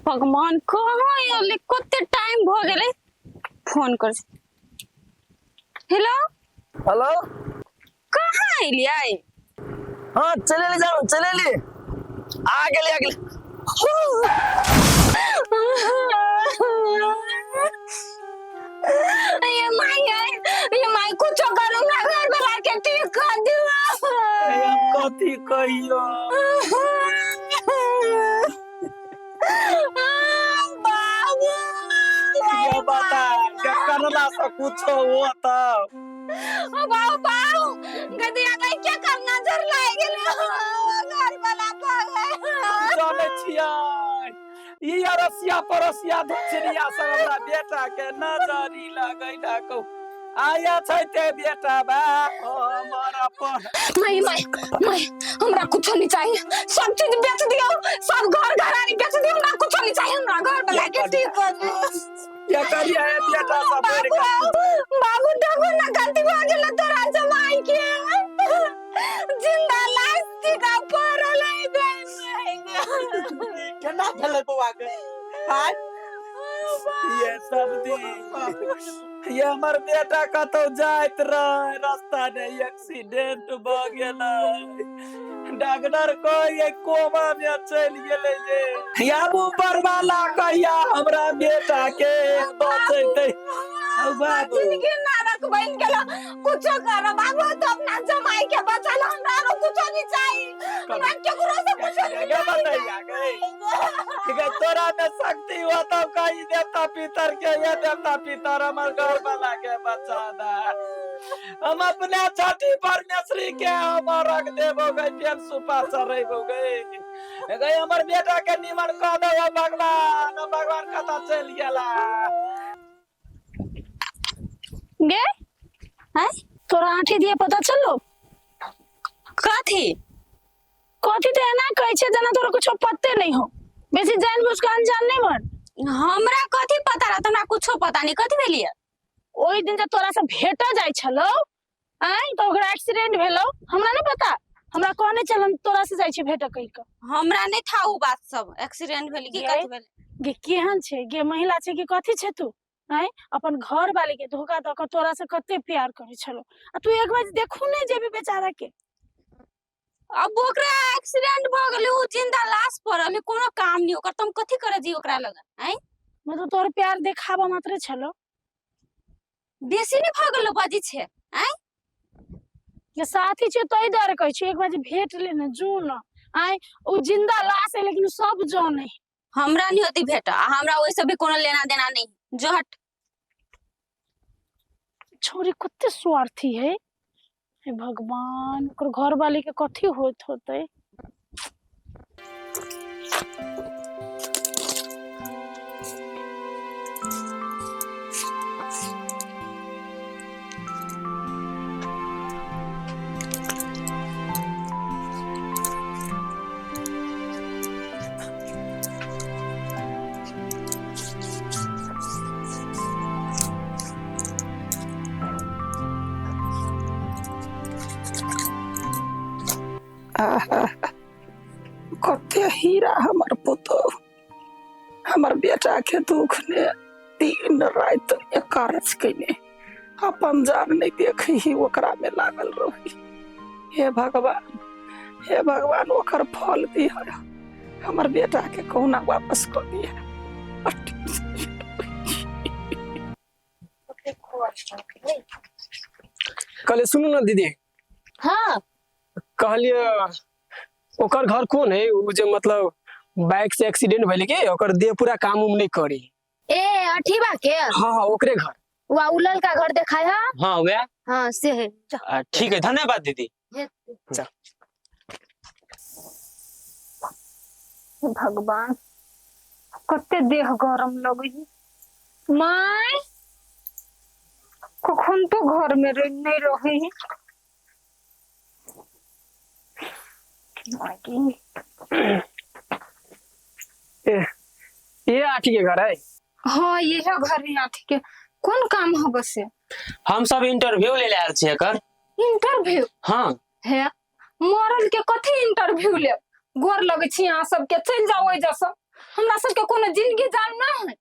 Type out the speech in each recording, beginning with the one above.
भगवान कहाँ आले कते टाइम भ गेले फोन कर। हेलो हेलो कहाँ आइलियै? हाँ चले जाओ चले ले आ गेले ये माई कुछ करू ना घर वाला के ठीक कर दियो। कथी कहियो बाबू ये बता क्या करला से कुछ हो तब बाबू गदिया का क्या करना जर लाग गेले घर वाला पागल जाने छिया ई रसिया परसिया धछरिया सब हमरा बेटा के नजरी लगै डाको आया छै ते बेटा बा हमारा पर मैं हमरा कुछ नहीं चाहिए, सब चीज बेच दियो, सब घर घरानी बेच दियो, हमरा कुछ नहीं चाहिए, हमरा घर वाला के ठीक कर दे। क्या करिया है बेटा सब बाबू देखो ना गलती हो गेल तोरा जमाई के जिंदा लाश का परल है केना भेले बउआ के हाय ये सब दी ये हमर बेटा कतो जाइत रह रास्ता में एक्सीडेंट भ गेलै डॉक्टर कहे कोमा में चल गेलै ये या ऊपर वाला कहिया हमरा बेटा के बचैतै बाबू जिंदगी नरक बन गेलो कुछ कर बाबू तो अपना जमाई के बचालो, हमरा कुछ नहीं चाहिए, हमरा केकरो से कुछ नहीं बताइया गई तोरा में शक्ति हो तो कहीं देवता पितर के ये देवता पितर हमर घर वाला के बचा दा हम अपने छठी परमेश्वरी के हम रख देबो गई पेन सुपा चढ़ेबो गई हमर बेटा के निमन क दो भगवान भगवान कता चल गेला गे हैं तोरा आंठी दिए पता चलो कथी कथी तो ना कहै छै जना तोरा कुछ पत्ते नहीं हो, बेसी जान बुझ के अनजान नहीं बन। हमरा कथी पता रह, हमरा कुछो पता नहीं कथी भेलिए ओई दिन जे तोरा से भेटा जाय छलो आई तो ओकरा एक्सीडेंट भेलो, हमरा नहीं पता, हमरा कहने चलन तोरा से जाय छै भेट कहि के, हमरा नहीं था उ बात सब एक्सीडेंट भेली की कथी भेल गे केहन छै गे महिला छै कि कथी छै तू आई अपन घर वाली के धोखा द के तोरा से कते प्यार करे छलो आ तू एक बार देखू नहीं जेबी बेचारा के, अब ओकरा एक्सीडेंट भ गेलै उ जिंदा लाश पड़ल कोनो काम नहीं ओकर, तुम कथी करे जी ओकरा लगा आई मतलब तोर प्यार देखाबा मात्र छलो बेसी नहीं भ गेलो बाजी छे आई के साथी छे तोई डर कहै छी एक बार भेट ले न जो न आई उ जिंदा लाश है लेकिन सब जान है, हमरा नहीं होती भेट हमरा ओइ से भी कोनो लेना देना नहीं जो हट। छोरी कते स्वार्थी है, हे भगवान ओकर घर वाले के कथी होत होते। कते हीरा हमर पुतो हमर बेटा के दुख ने दिन रात एकारस कइने अपन जान नहीं देखी ही ओकरा में लागल रही। हे भगवान ओकर फल दिया हमर बेटा के कहुना वापस कर दिया। कल सुनू ना दीदी, हाँ कहलिए ओकर घर कौन है वो जो मतलब बाइक से एक्सीडेंट भइले के ओकर देह पूरा काम उम नहीं करी ए अठीबा के हाँ हाँ ओकरे घर वा उलल का घर देखाया हाँ वे हाँ से है ठीक है धन्यवाद दीदी। भगवान कते देह गरम लगी माय कखन तो घर में नहीं रही ये आठी के घर है। हाँ ये है घर ही आठी के कौन काम हो बस हम सब इंटरव्यू ले आयल छियै एकर। इंटरव्यू हाँ है मरल के कथी इंटरव्यू ले गोर लगे छी यहाँ सबके चल जाओ जैसा हमरा सबके कोनो जिंदगी जान ना है।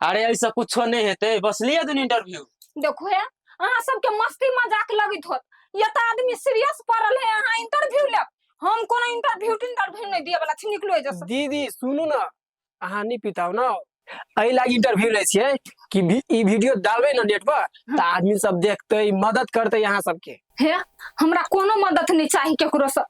अरे ऐसा कुछो नहीं हेते, बस लिए दिन इंटरव्यू। देखो है अहाँ सबके मस्ती मजाक लगित होत, ये तो आदमी सीरियस पड़ल है, अहाँ इंटरव्यू ले। हम कोनो इंटरव्यू नहीं दिए वाला छी, निकलो जैसे। दीदी सुनू ना, अहाँ नहीं पिताओ ना, एहि लागी इंटरव्यू ले छियै कि ई वीडियो डालबे ना नेट पर त आदमी सब देखते, मदद करते यहाँ सबके। हे हमरा कोनो मदद नहीं चाहिए केकरो से,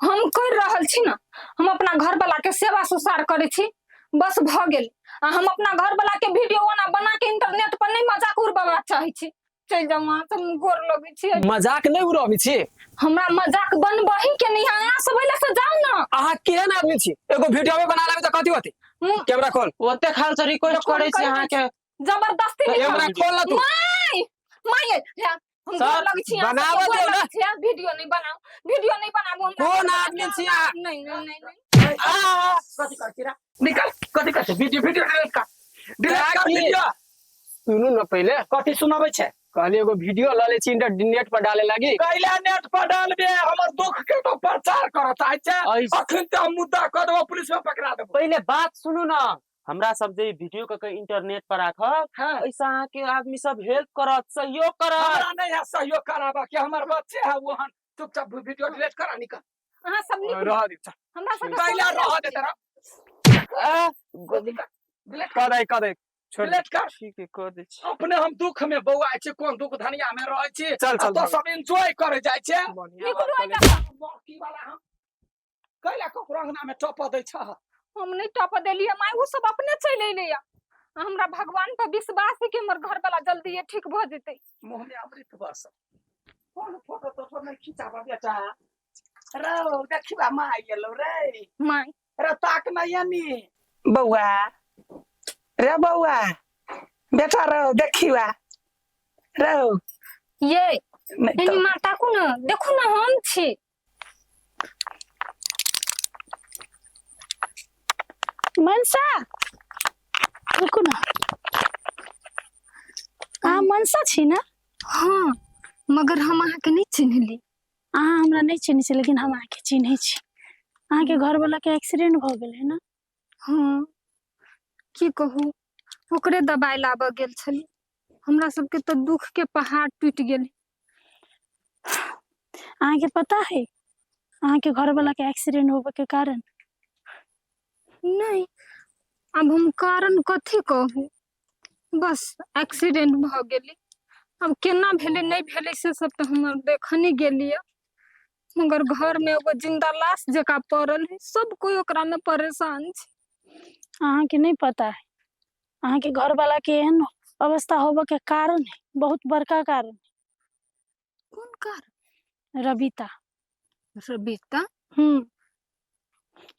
हम कर रहल छी ना, हम अपना घर वाला के सेवा सुसार करे छी, बस भ गेल। हम अपना घर वाला के वीडियो बना के इंटरनेट पर नहीं मजाक उड़ाबा चाहे छी। चल जाऊ वहां से, गोर लगे छी। मजाक नहीं उड़ाबी छी, हमरा मजाक बनबही के नहीं, अहाँ सब एला से जाऊ ना। अहाँ केहन आदमी छी, एगो वीडियो में बना लेबे त कथि होते? कैमरा खोल। ओते खाल से रिक्वेस्ट करे छी अहाँ के, जबरदस्ती नहीं कैमरा खोल ना तू। माय माय हम सर, गोर लगे छी, बनावो दो ना। वीडियो नहीं बनाओ, वीडियो नहीं बनाओ। कौन आदमी छी अहाँ? नहीं नहीं नहीं नहीं। कथी करती रा? निकल, कथी करते? वीडियो डिलीट कर, डिलीट कर वीडियो। सुनू ना पहले, कथी सुनाबै छै? कहली एगो वीडियो ल ले छी इंटरनेट पर डाले लागी। कैला नेट पर डालबे, हमर दुख के तो प्रचार करत आइ छै। अखन त हम मुद्दा क देबो, पुलिस में पकड़ा देबो। पहले बात सुनू ना। हमरा सब जे वीडियो के इंटरनेट पर राखब, ऐसा अहाँ के आदमी सब हेल्प करत, सहयोग करत। हमरा नहीं है सहयोग कराबा के, हमर बच्चे है वहन। चुपचाप वीडियो डिलीट करा, निकल। अहाँ सब निकलो, रह दे चल। हमरा सब कैला रह दे तेरा। डिलीट कर दे छोड़ डिलीट कर। ठीक है कर दे छी। अपने हम दुख में बौआ छै, कोन दुख धनिया में रहै छी। चल, चल, तो चल। सब एंजॉय करे जाय छै। निकलो एटा। की वाला हम कैला ककरो अंगना में टप दै छ? हम नहीं टप देलिए माय, वो सब अपने चले एले या। हमरा भगवान पर विश्वास है कि हमर घर वाला जल्दी ये ठीक भ जेतै। मुंह में अमृत बस। कौन फोटो तो नहीं खिंचाबा बेटा? रो देखिबा माय गेलो रे। माय रे ताक नहीं यानी बौआ, रे बौआ बेटा रो देखिबा रो। ये नहीं एनी माता को ना देखो ना, हम छी। मनसा देखो ना, अहाँ मनसा छी ना? हाँ, मगर हम अहाँ के नहीं चिन्हली। अहाँ हमरा नहीं चिन्ह छी, लेकिन हम अहाँ के चिन्हे छी। अहाँ के घर वाला के एक्सीडेंट भ गेल है ना? हाँ, की कहू, ओकरे दबाई लाबऽ गेल छली। हमरा सबके तो दुख के पहाड़ टूट गेल। अहाँ के पता है अहाँ के घर वाला के एक्सीडेंट होबे के कारण? नहीं, अब हम कारण कथी कहू, बस एक्सीडेंट भ गेली। अब केना भेले नहीं भेले से सब तो हम देखने गेलिए, मगर घर में एगो जिंदा लाश जका पड़ल है, सब कोई ओकरा में परेशान छै। अहाँ के नहीं पता है अहाँ के घर वाला के एहन अवस्था होबे के कारण है, बहुत बड़का कारण है। कौन कारण? रबिता। रबिता?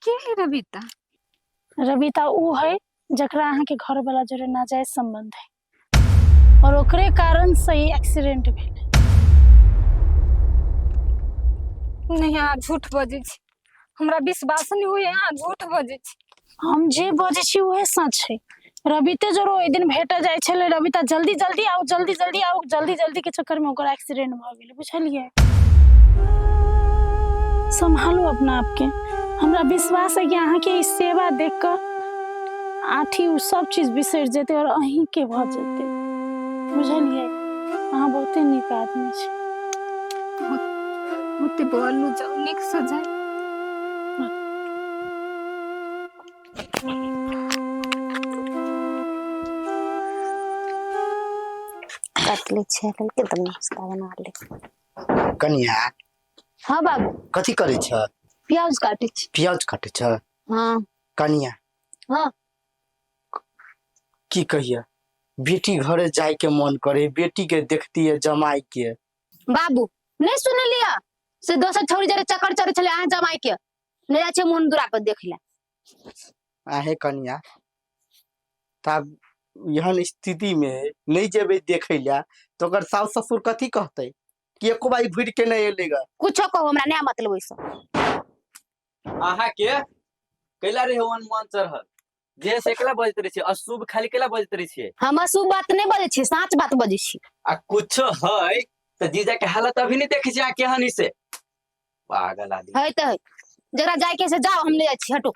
के है रबिता? रबिता ऊ है जकरा अहाँ के घर वाला जोरे नाजायज संबंध है, और ओकरे कारण से ही एक्सीडेंट भेल। नहीं, अहाँ झूठ बजे छी, हमरा विश्वास नहीं हुए, अहाँ झूठ बजे छी। हम जे बजे छी उहे सच है। रबिते जरो ओइ दिन भेट जाय छले, रबिता जल्दी जल्दी आओ, जल्दी जल्दी आओ, जल्दी जल्दी के चक्कर में ओकर एक्सीडेंट भ गेल, बुझलिए? संभालो अपना आप के। हमरा विश्वास है कि अहाँ के इस सेवा देख कर आठी उ सब चीज बिसर जेते और अहीं के भ जेते, बुझलिए? अहाँ बहुते नीक आदमी छी। होते बोलू जाओ निक सजाए। काटले छेल के तब नाश्ता बना ले। कनिया हाँ बाबू, कथी करे छ? प्याज काटे छी। प्याज काटे छ? हाँ कनिया हाँ, की कहिया, बेटी घरे जाए के मन करे, बेटी के देखती है जमाई के। बाबू नहीं सुन लिया से दोसर छोरी जरे चक्कर चढ़े छले, अहाँ जमाई के ले जा छे मुन दूरा पर देखला। आहे कनिया, तब यहन स्थिति में नहीं जेबे देखे ला तो अगर सास ससुर कथी कहते कि एको बाई भीड़ के नहीं एलेगा? कुछो कहो, हमरा नहीं मतलब वैसा। आहा के कैला रे हवन मन चढ़ल जे से केला बजत रही छे, अशुभ खाली केला बजत रही छे। हम अशुभ बात नहीं बजे छी, सच बात बजे छी। आ कुछ है तो जीजा के हालत अभी नहीं देखी जा केहनी से, पागल आदमी है तो है, जरा जाए के से जाओ, हम ले जाए छी, हटो।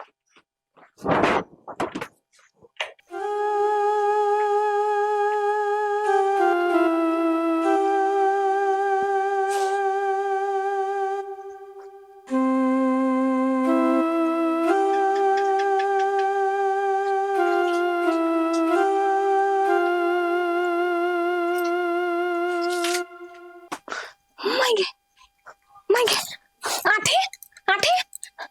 मांगे मांगे आठे आठे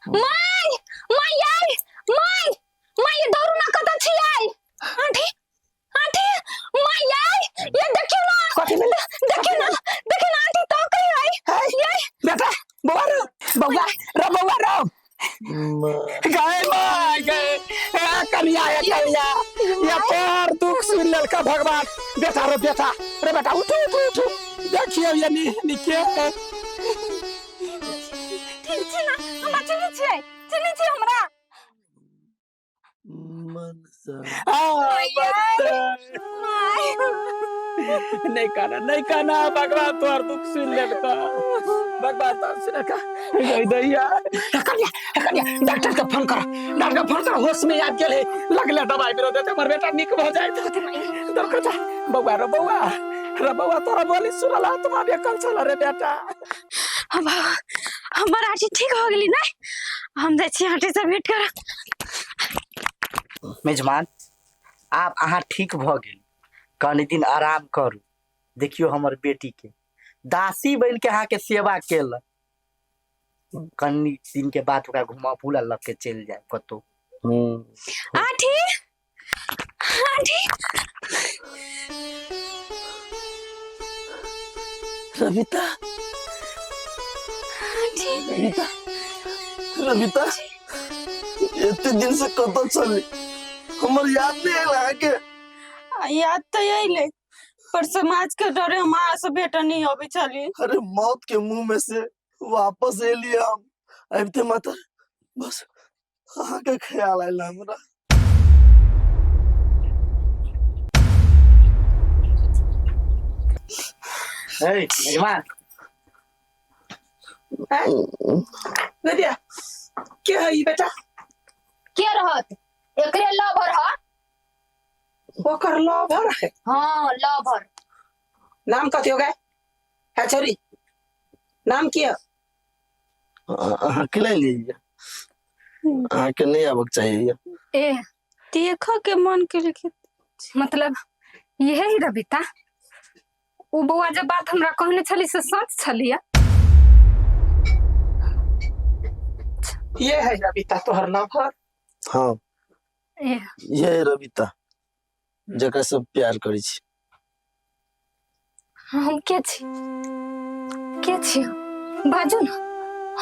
माय माय यार माय माय ये डरू ना कत छी आई आठे आठे माय यार ये देखियो ना कथी में देखियो ना आंटी तो कहीं आई ये बेटा बउआ रो गए माय गए कन्या है कन्या ये तोर दुख सुन लेल का भगवान बेटा रे बेटा उठ देखियो ये निके ठीक छी ना हम चली छी हमरा नहीं काना भगवान तोर दुख सुन लेल का भगवान तोर सुन का दैया कन्या डॉक्टर के फोन कर होश में याद गेले लगले दवाई बिरो देते हमर बेटा निक भ जाए देखो जा बउआ तोरा बोली सुनला तुम्हारे कल चला रे बेटा हमर आंटी ठीक हो गेली ना हम जाय छी आंटी से भेंट कर मेजबान आप अहाँ ठीक भ गेल कनि दिन आराम करू देखियो हमर बेटी के दासी बन के अहाँ के सेवा केल कनि दिन के बाद ओकरा घुमा फुला लग के चल जाए कतो आंटी रविता इतने दिन से कतो चली हमर याद नहीं आला के याद तो यही पर समाज के डरे हमारा से बेटा नहीं होबे चली अरे मौत के मुंह में से वापस एलिए हम अब ते माता बस अहाँ के ख्याल आइला हमरा मेजबान नदिया के है ई बेटा के रहत एकरे लवर ह ओकर लवर है हां लवर नाम कथी हो गए है छोरी नाम की है अहाँ के ले लीजिए अहाँ के नहीं आबक चाहिए ए देखो के मन के लिखे मतलब यही ही रविता वो बउआ जब बात हमरा कहने छली से सच छलिया ये है रविता तोहर लवर हाँ ए ये है रविता जकरा सब प्यार करी छी हम के छी बाजू ना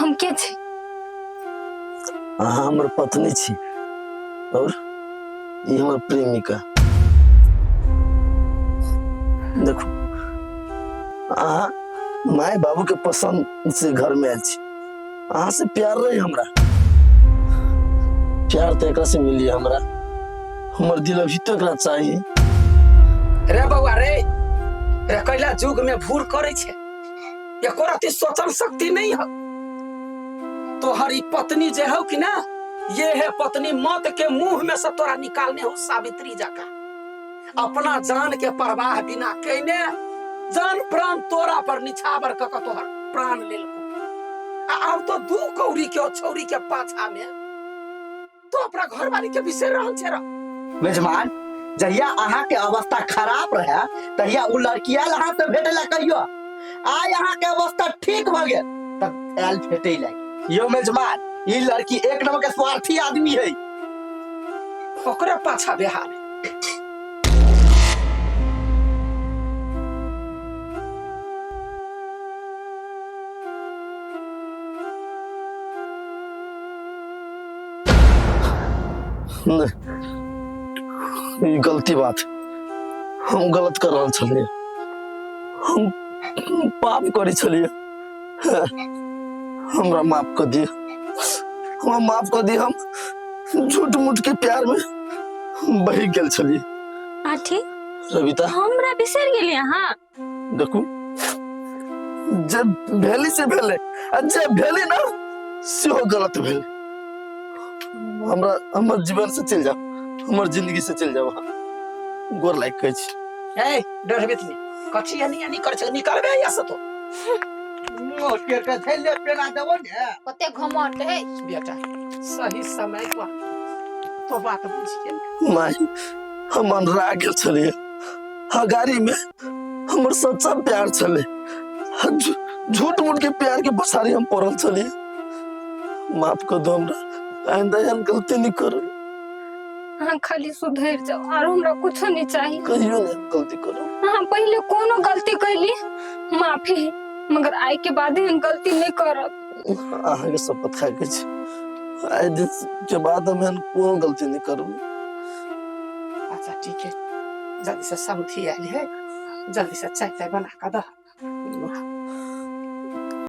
हम के छी अहाँ हमर पत्नी छी और ये हमर प्रेमिका देखो अहाँ माय बाबू के पसंद से घर में आयल छी अहाँ से प्यार रही हमरा प्यार तो एकरा से मिली हमरा हमर दिल अभी तक ना चाहिए रे बउआ रे कैला जुग में भूर करे छे एको रति सोचन शक्ति नहीं है तोहरी पत्नी जे हो कि ना ये है पत्नी मौत के मुंह में से तोरा निकालने हो सावित्री जाका अपना जान के परवाह बिना कहने जान प्राण तोरा पर निछावर क तोहर प्राण लेलको अब तो दू कौड़ी के छौरी के पाछा में तो अपना घर वाली के बिसर रहल छे मेजबान जहिया अहाँ के अवस्था खराब रहे तहिया उ लड़किया अहाँ से भेटे ला कहियो आय अहाँ के अवस्था ठीक भ गेल तब आयल भेटे ला यो मेजबान ई लड़की एक नंबर के स्वार्थी आदमी है ओकरे पाछा बिहार ये गलती बात हम गलत कर रहा छलिए हम पाप करे छलिए हमरा माफ कर दिए हमरा माफ कर दिए हम झूठ मूठ के प्यार में बह गेल छलिए आठी रविता हमरा बिसर गेली अहाँ देखू जब भेली से भेले आ जब भेली ना सेहो गलत भेले हमरा हमर जीवन से चल जाओ, हमर जिंदगी से चल जाओ। गोर लाइक कहै छी। ए डरबे तनी कथी यानी कर छ निकलबे या से तो मोटे के थैले पेना देबो ने। कते घमंड है बेटा सही समय पर तो बात बुझिए। माई हम अनरा गेल छलिए, हगारी में हमर सच्चा प्यार छले, झूठ मूठ के प्यार के पछाड़ी हम पड़ल छलिए। माफ कर दो हमरा, आइंदा एहन गलती नहीं करो। हाँ खाली सुधर जाओ और हमरा कुछ नहीं चाहिए। कहियो नहीं गलती करो। हाँ पहले कोनो गलती कैली माफी है, मगर आय के बाद हम गलती नहीं करब। आहा के शपथ खा के छी, आइ दिन के बाद हम एहन कोनो गलती नहीं करू। अच्छा ठीक है, जल्दी से समझी आली है, जल्दी से चाय बना कर दो।